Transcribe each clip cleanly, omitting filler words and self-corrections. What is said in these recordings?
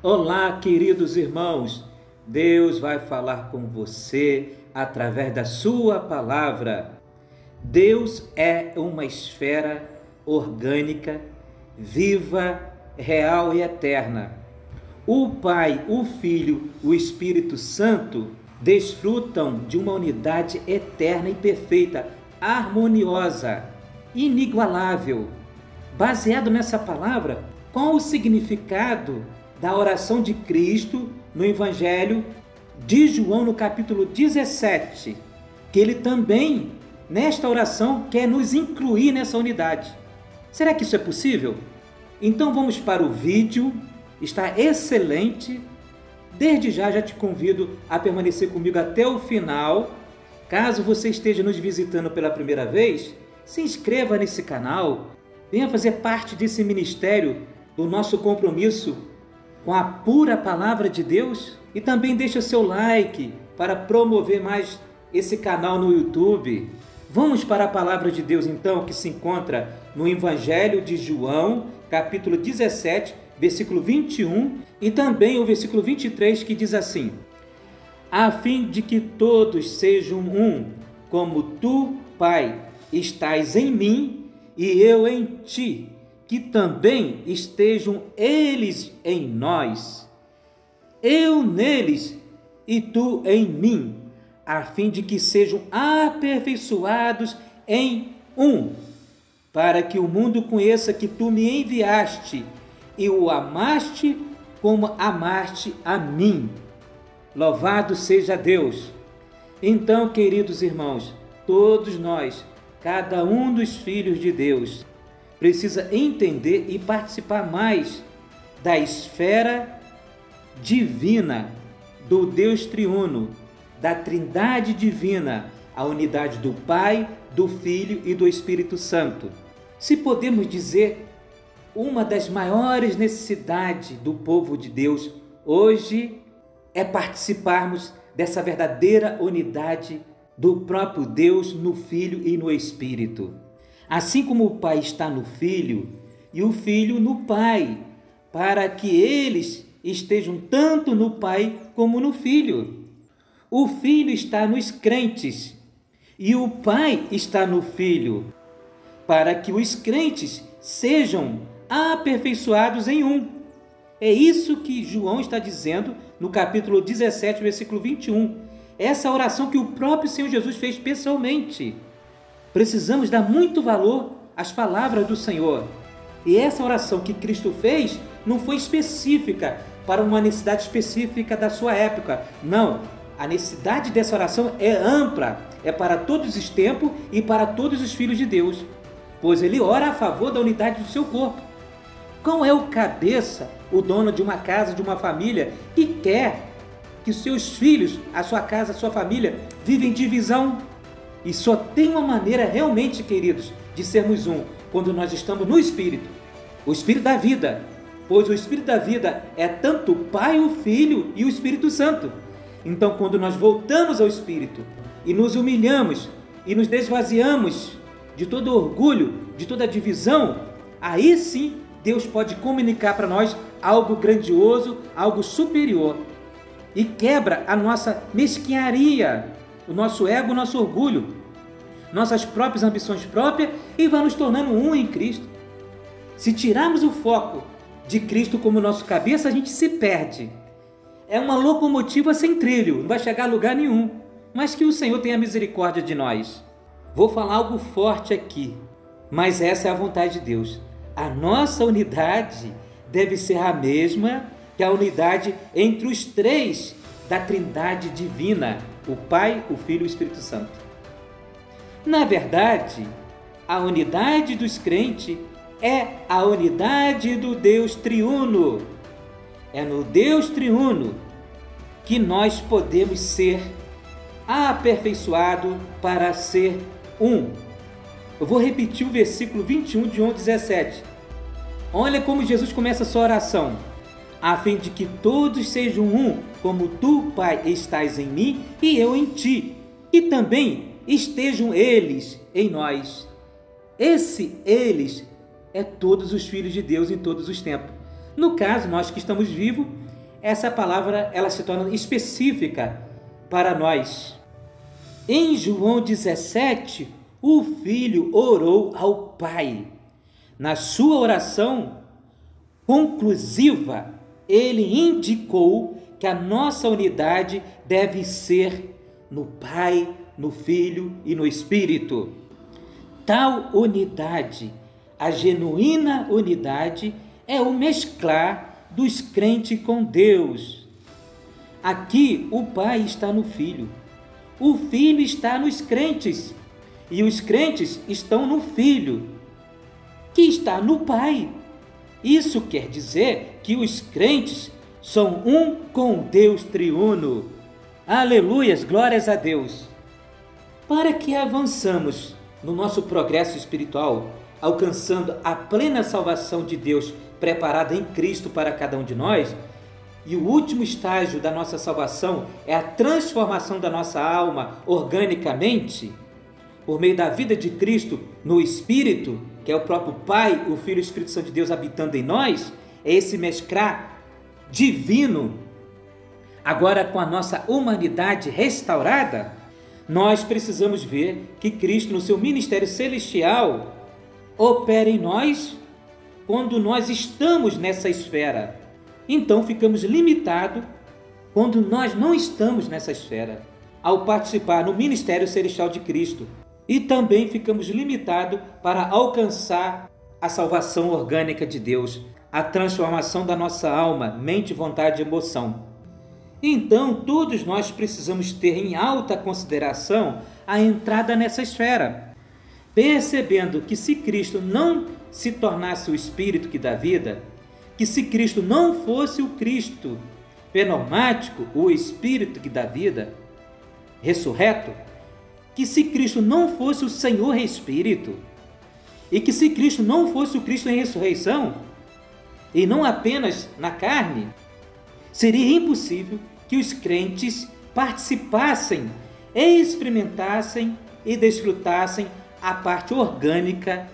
Olá, queridos irmãos. Deus vai falar com você através da sua palavra. Deus é uma esfera orgânica, viva, real e eterna. O Pai, o Filho, o Espírito Santo desfrutam de uma unidade eterna e perfeita, harmoniosa, inigualável. Baseado nessa palavra, qual o significado da oração de Cristo no Evangelho de João, no capítulo 17, que ele também, nesta oração, quer nos incluir nessa unidade? Será que isso é possível? Então vamos para o vídeo, está excelente. Desde já te convido a permanecer comigo até o final. Caso você esteja nos visitando pela primeira vez, se inscreva nesse canal, venha fazer parte desse ministério, do nosso compromisso com a pura palavra de Deus, e também deixa seu like para promover mais esse canal no YouTube. Vamos para a palavra de Deus então, que se encontra no Evangelho de João, capítulo 17, versículo 21 e também o versículo 23, que diz assim: a fim de que todos sejam um, como tu, Pai, estás em mim e eu em ti, que também estejam eles em nós, eu neles e tu em mim, a fim de que sejam aperfeiçoados em um, para que o mundo conheça que tu me enviaste e o amaste como amaste a mim. Louvado seja Deus! Então, queridos irmãos, todos nós, cada um dos filhos de Deus, precisa entender e participar mais da esfera divina do Deus triuno, da Trindade divina, a unidade do Pai, do Filho e do Espírito Santo. Se podemos dizer, uma das maiores necessidades do povo de Deus hoje é participarmos dessa verdadeira unidade do próprio Deus no Filho e no Espírito. Assim como o Pai está no Filho e o Filho no Pai, para que eles estejam tanto no Pai como no Filho. O Filho está nos crentes e o Pai está no Filho, para que os crentes sejam aperfeiçoados em um. É isso que João está dizendo no capítulo 17, versículo 21. Essa oração que o próprio Senhor Jesus fez pessoalmente. Precisamos dar muito valor às palavras do Senhor. E essa oração que Cristo fez não foi específica para uma necessidade específica da sua época. Não, a necessidade dessa oração é ampla, é para todos os tempos e para todos os filhos de Deus, pois ele ora a favor da unidade do seu corpo. Qual é o cabeça, o dono de uma casa, de uma família, que quer que seus filhos, a sua casa, a sua família, vivem divisão? E só tem uma maneira realmente, queridos, de sermos um, quando nós estamos no Espírito, o Espírito da vida, pois o Espírito da vida é tanto o Pai, o Filho e o Espírito Santo. Então, quando nós voltamos ao Espírito e nos humilhamos e nos desvaziamos de todo orgulho, de toda divisão, aí sim Deus pode comunicar para nós algo grandioso, algo superior, e quebra a nossa mesquinharia, o nosso ego, o nosso orgulho, nossas próprias ambições próprias, e vai nos tornando um em Cristo. Se tirarmos o foco de Cristo como nosso cabeça, a gente se perde. É uma locomotiva sem trilho, não vai chegar a lugar nenhum. Mas que o Senhor tenha misericórdia de nós. Vou falar algo forte aqui, mas essa é a vontade de Deus. A nossa unidade deve ser a mesma que a unidade entre os três da Trindade divina, o Pai, o Filho e o Espírito Santo. Na verdade, a unidade dos crentes é a unidade do Deus triuno. É no Deus triuno que nós podemos ser aperfeiçoados para ser um. Eu vou repetir o versículo 21 de João 17. Olha como Jesus começa a sua oração. A fim de que todos sejam um, como tu, Pai, estás em mim e eu em ti, e também estejam eles em nós. Esse eles é todos os filhos de Deus em todos os tempos. No caso, nós que estamos vivos essa palavra ela se torna específica para nós. Em João 17, o Filho orou ao Pai. Na sua oração conclusiva, ele indicou que a nossa unidade deve ser no Pai, no Filho e no Espírito. Tal unidade, a genuína unidade, é o mesclar dos crentes com Deus. Aqui o Pai está no Filho, o Filho está nos crentes e os crentes estão no Filho, que está no Pai. Isso quer dizer que os crentes são um com Deus triuno. Aleluias, glórias a Deus! Para que avançamos no nosso progresso espiritual, alcançando a plena salvação de Deus preparada em Cristo para cada um de nós, e o último estágio da nossa salvação é a transformação da nossa alma organicamente, por meio da vida de Cristo no Espírito, que é o próprio Pai, o Filho e o Espírito Santo de Deus habitando em nós, é esse mesclar divino. Agora, com a nossa humanidade restaurada, nós precisamos ver que Cristo, no seu ministério celestial, opera em nós quando nós estamos nessa esfera. Então, ficamos limitados quando nós não estamos nessa esfera, ao participar no ministério celestial de Cristo. E também ficamos limitados para alcançar a salvação orgânica de Deus, a transformação da nossa alma, mente, vontade e emoção. Então, todos nós precisamos ter em alta consideração a entrada nessa esfera, percebendo que se Cristo não se tornasse o Espírito que dá vida, que se Cristo não fosse o Cristo pneumático, o Espírito que dá vida, ressurreto, que se Cristo não fosse o Senhor Espírito, e que se Cristo não fosse o Cristo em ressurreição, e não apenas na carne, seria impossível que os crentes participassem, experimentassem e desfrutassem a parte orgânica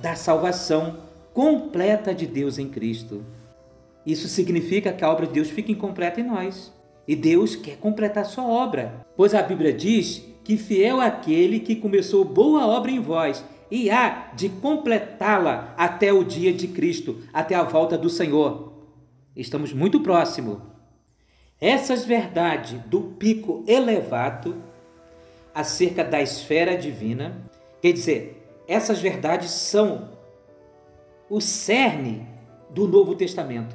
da salvação completa de Deus em Cristo. Isso significa que a obra de Deus fica incompleta em nós. E Deus quer completar sua obra, pois a Bíblia diz que fiel é aquele que começou boa obra em vós e há de completá-la até o dia de Cristo, até a volta do Senhor. Estamos muito próximos. Essas verdades do pico elevado acerca da esfera divina, quer dizer, essas verdades são o cerne do Novo Testamento.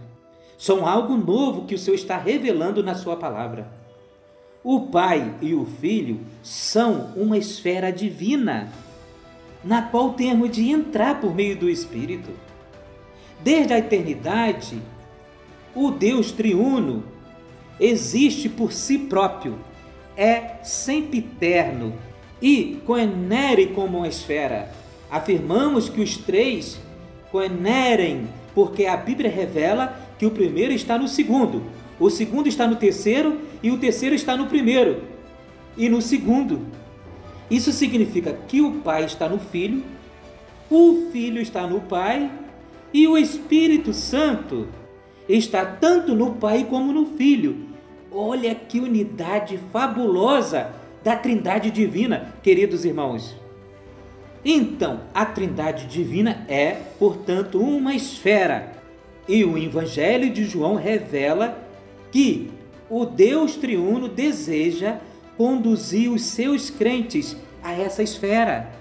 São algo novo que o Senhor está revelando na sua palavra. O Pai e o Filho são uma esfera divina, na qual temos de entrar por meio do Espírito. Desde a eternidade, o Deus triuno existe por si próprio, é sempiterno e coenere como uma esfera. Afirmamos que os três coenerem, porque a Bíblia revela que o primeiro está no segundo, o segundo está no terceiro e o terceiro está no primeiro e no segundo. Isso significa que o Pai está no Filho, o Filho está no Pai e o Espírito Santo está tanto no Pai como no Filho. Olha que unidade fabulosa da Trindade Divina, queridos irmãos. Então, a Trindade Divina é, portanto, uma esfera. E o Evangelho de João revela que o Deus triuno deseja conduzir os seus crentes a essa esfera.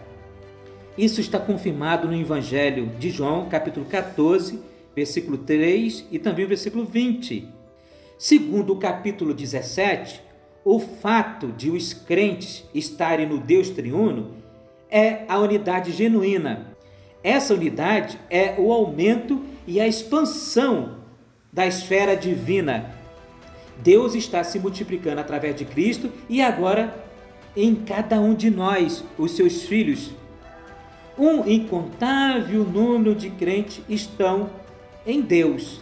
Isso está confirmado no Evangelho de João, capítulo 14, versículo 3 e também o versículo 20. Segundo o capítulo 17, o fato de os crentes estarem no Deus triuno é a unidade genuína. Essa unidade é o aumento e a expansão da esfera divina. Deus está se multiplicando através de Cristo e agora em cada um de nós, os seus filhos. Um incontável número de crentes estão em Deus.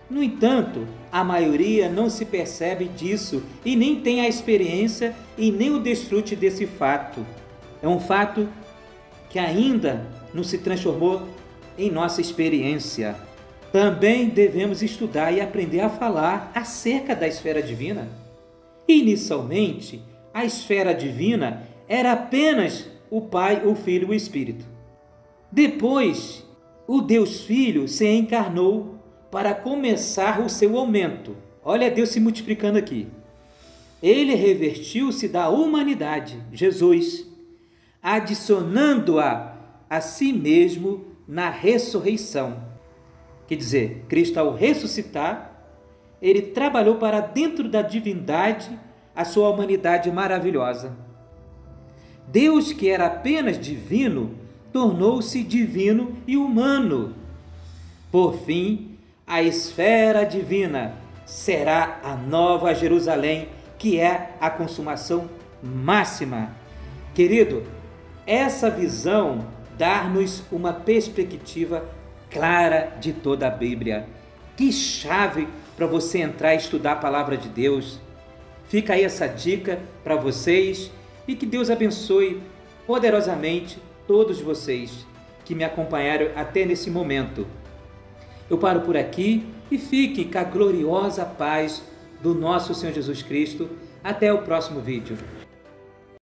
No entanto, a maioria não se percebe disso e nem tem a experiência e nem o desfrute desse fato. É um fato que ainda não se transformou em nossa experiência. também devemos estudar e aprender a falar acerca da esfera divina. Inicialmente, a esfera divina era apenas o Pai, o Filho e o Espírito. Depois, o Deus Filho se encarnou para começar o seu aumento. Olha Deus se multiplicando aqui. Ele revestiu-se da humanidade, Jesus, adicionando-a a si mesmo na ressurreição. Quer dizer, Cristo, ao ressuscitar, ele trabalhou para dentro da divindade a sua humanidade maravilhosa. Deus, que era apenas divino, tornou-se divino e humano. Por fim, a esfera divina será a nova Jerusalém, que é a consumação máxima. Querido, essa visão dá-nos uma perspectiva clara de toda a Bíblia. Que chave para você entrar e estudar a palavra de Deus. Fica aí essa dica para vocês e que Deus abençoe poderosamente todos vocês que me acompanharam até nesse momento. Eu paro por aqui e fique com a gloriosa paz do nosso Senhor Jesus Cristo. Até o próximo vídeo.